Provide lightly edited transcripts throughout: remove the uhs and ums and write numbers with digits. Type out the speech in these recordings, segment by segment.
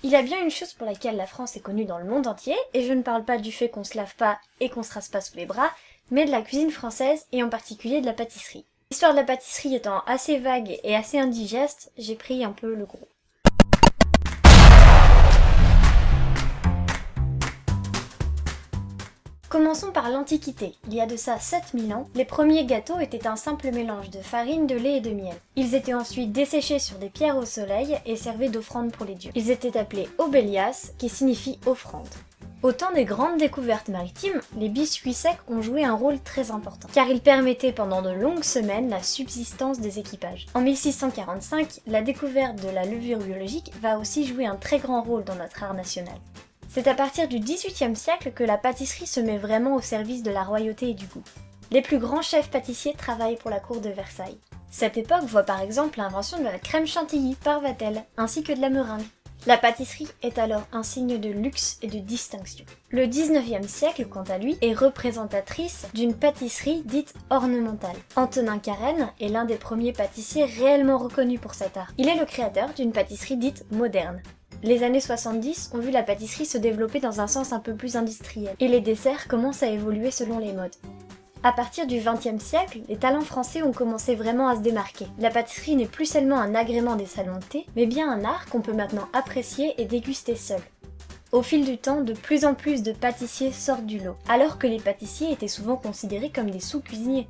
Il y a bien une chose pour laquelle la France est connue dans le monde entier, et je ne parle pas du fait qu'on se lave pas et qu'on se rase pas sous les bras, mais de la cuisine française et en particulier de la pâtisserie. L'histoire de la pâtisserie étant assez vague et assez indigeste, j'ai pris un peu le gros. Commençons par l'Antiquité. Il y a de ça 7000 ans, les premiers gâteaux étaient un simple mélange de farine, de lait et de miel. Ils étaient ensuite desséchés sur des pierres au soleil et servaient d'offrande pour les dieux. Ils étaient appelés obélias, qui signifie offrande. Au temps des grandes découvertes maritimes, les biscuits secs ont joué un rôle très important, car ils permettaient pendant de longues semaines la subsistance des équipages. En 1645, la découverte de la levure biologique va aussi jouer un très grand rôle dans notre art national. C'est à partir du XVIIIe siècle que la pâtisserie se met vraiment au service de la royauté et du goût. Les plus grands chefs pâtissiers travaillent pour la cour de Versailles. Cette époque voit par exemple l'invention de la crème chantilly par Vatel, ainsi que de la meringue. La pâtisserie est alors un signe de luxe et de distinction. Le XIXe siècle, quant à lui, est représentatrice d'une pâtisserie dite ornementale. Antonin Carême est l'un des premiers pâtissiers réellement reconnus pour cet art. Il est le créateur d'une pâtisserie dite moderne. Les années 70 ont vu la pâtisserie se développer dans un sens un peu plus industriel, et les desserts commencent à évoluer selon les modes. À partir du XXe siècle, les talents français ont commencé vraiment à se démarquer. La pâtisserie n'est plus seulement un agrément des salons de thé, mais bien un art qu'on peut maintenant apprécier et déguster seul. Au fil du temps, de plus en plus de pâtissiers sortent du lot, alors que les pâtissiers étaient souvent considérés comme des sous-cuisiniers.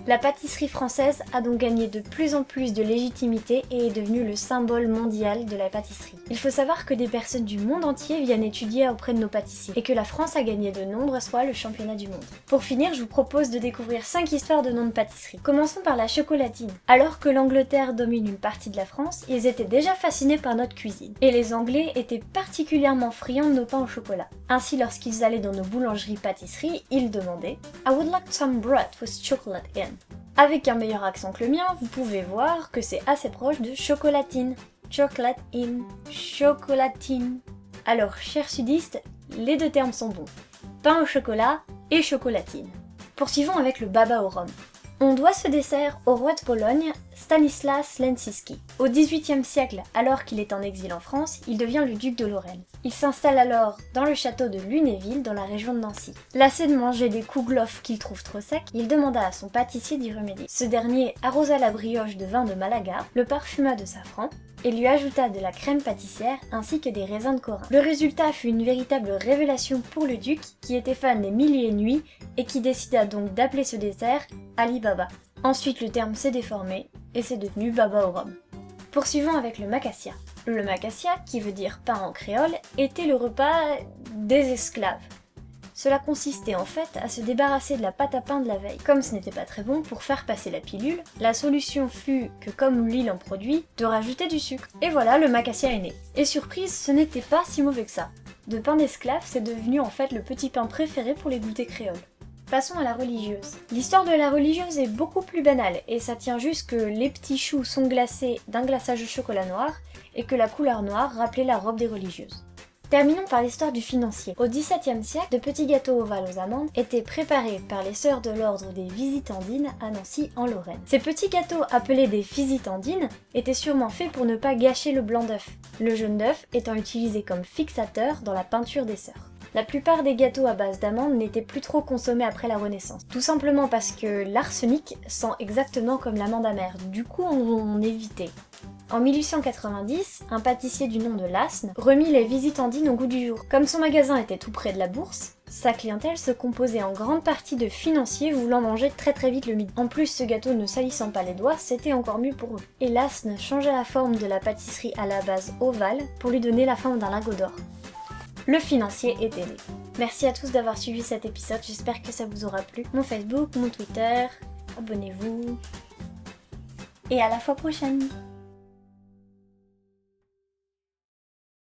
La pâtisserie française a donc gagné de plus en plus de légitimité et est devenue le symbole mondial de la pâtisserie. Il faut savoir que des personnes du monde entier viennent étudier auprès de nos pâtissiers, et que la France a gagné de nombreuses fois le championnat du monde. Pour finir, je vous propose de découvrir 5 histoires de noms de pâtisserie. Commençons par la chocolatine. Alors que l'Angleterre domine une partie de la France, ils étaient déjà fascinés par notre cuisine. Et les Anglais étaient particulièrement friands de nos pains au chocolat. Ainsi, lorsqu'ils allaient dans nos boulangeries-pâtisseries, ils demandaient « I would like some bread with chocolate in ». Avec un meilleur accent que le mien, vous pouvez voir que c'est assez proche de chocolatine. Chocolate in, chocolatine. Alors, chers sudistes, les deux termes sont bons. Pain au chocolat et chocolatine. Poursuivons avec le baba au rhum. On doit ce dessert au roi de Pologne, Stanislas Lęczyński. Au XVIIIe siècle, alors qu'il est en exil en France, il devient le duc de Lorraine. Il s'installe alors dans le château de Lunéville, dans la région de Nancy. Lassé de manger des kouglof qu'il trouve trop secs, il demanda à son pâtissier d'y remédier. Ce dernier arrosa la brioche de vin de Malaga, le parfuma de safran, et lui ajouta de la crème pâtissière ainsi que des raisins de Corinthe. Le résultat fut une véritable révélation pour le duc, qui était fan des Mille et une nuits et qui décida donc d'appeler ce dessert Ali Baba. Ensuite, le terme s'est déformé et c'est devenu baba au rhum. Poursuivons avec le macassia. Le macassia, qui veut dire pain en créole, était le repas des esclaves. Cela consistait en fait à se débarrasser de la pâte à pain de la veille. Comme ce n'était pas très bon pour faire passer la pilule, la solution fut que comme l'huile en produit, de rajouter du sucre. Et voilà, le macassia est né. Et surprise, ce n'était pas si mauvais que ça. De pain d'esclave, c'est devenu en fait le petit pain préféré pour les goûters créoles. Passons à la religieuse. L'histoire de la religieuse est beaucoup plus banale, et ça tient juste que les petits choux sont glacés d'un glaçage de chocolat noir, et que la couleur noire rappelait la robe des religieuses. Terminons par l'histoire du financier. Au XVIIe siècle, de petits gâteaux ovales aux amandes étaient préparés par les sœurs de l'ordre des Visitandines à Nancy en Lorraine. Ces petits gâteaux appelés des Visitandines étaient sûrement faits pour ne pas gâcher le blanc d'œuf, le jaune d'œuf étant utilisé comme fixateur dans la peinture des sœurs. La plupart des gâteaux à base d'amandes n'étaient plus trop consommés après la Renaissance, tout simplement parce que l'arsenic sent exactement comme l'amande amère, du coup on évitait. En 1890, un pâtissier du nom de Lasne remit les Visitandines au goût du jour. Comme son magasin était tout près de la bourse, sa clientèle se composait en grande partie de financiers voulant manger très vite le midi. En plus, ce gâteau ne salissant pas les doigts, c'était encore mieux pour eux. Et Lasne changea la forme de la pâtisserie à la base ovale pour lui donner la forme d'un lingot d'or. Le financier était né. Merci à tous d'avoir suivi cet épisode, j'espère que ça vous aura plu. Mon Facebook, mon Twitter, abonnez-vous. Et à la fois prochaine!